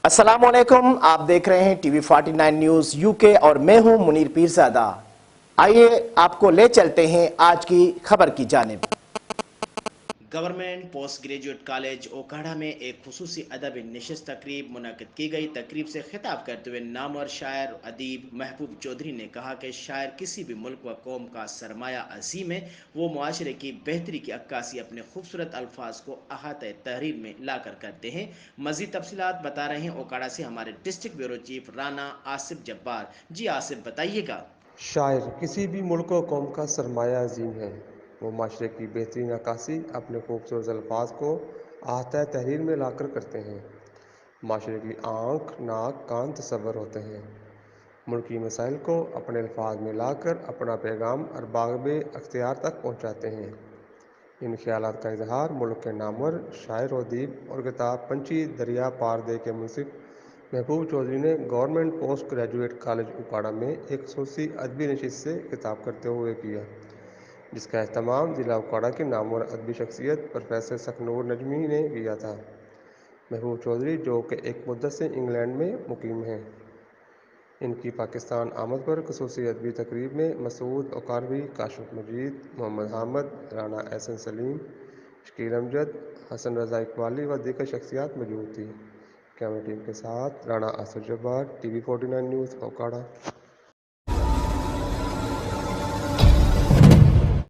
अस्सलाम वालेकुम। आप देख रहे हैं टीवी 49 न्यूज यूके और मैं हूं मुनीर पीरजादा। आइए आपको ले चलते हैं आज की खबर की जानिब। Government post graduate college Okara में एक खुसूसी अदबी नशिस्त तकरीब मुनक़िद की गई। तकरीब से खिताब करते हुए नामवर शायर अदीब महबूब चौधरी ने कहा कि शायर किसी भी मुल्क व कौम का सरमाया अजीम है। वो मुआशरे की बेहतरी की अक्कासी अपने खूबसूरत अल्फाज को अहाते तहरीर में लाकर करते हैं। मजीद तफसीलात बता रहे हैं ओकाड़ा से हमारे district bureau chief Rana Asif Jabbar. जी आसिफ, बताइएगा। शायर किसी भी मुल्क व कौम का सरमाया अजीम है। वो माशरे की बेहतरीन अक्कासी अपने खूबसूरत अल्फाज को आहता तहरीर में लाकर करते हैं। माशरे की आँख, नाक, कान तसव्वुर होते हैं। मुल्की मसाइल को अपने अल्फाज में लाकर अपना पैगाम अरबाब अख्तियार तक पहुँचाते हैं। इन ख्यालात का इजहार मुल्क के नामवर शायर व अदीब और किताब पंछी दरिया पार दे के मुंसिफ महबूब चौधरी ने गवर्नमेंट पोस्ट ग्रेजुएट कॉलेज उकाड़ा में एक खसूसी अदबी नशिस्त से खिताब करते हुए किया, जिसका अहतमाम ज़िला उकाड़ा की नामवर अदबी शख्सियत प्रोफेसर सखनूर नजमी ने किया था। महबूब चौधरी जो कि एक मुद्दत से इंग्लैंड में मुकीम हैं, इनकी पाकिस्तान आमद पर खसूसी अदबी तकरीब में मसूद औकारवी, काशिफ मजीद, मोहम्मद हामद, राना एहसन सलीम, शकील अमजद, हसन रज़ा इकबाली व दीगर शख्सियात मौजूद थी। कैमरा टीम के साथ राना आसिफ जब्बार, टीवी 49 न्यूज़, ओकाड़ा।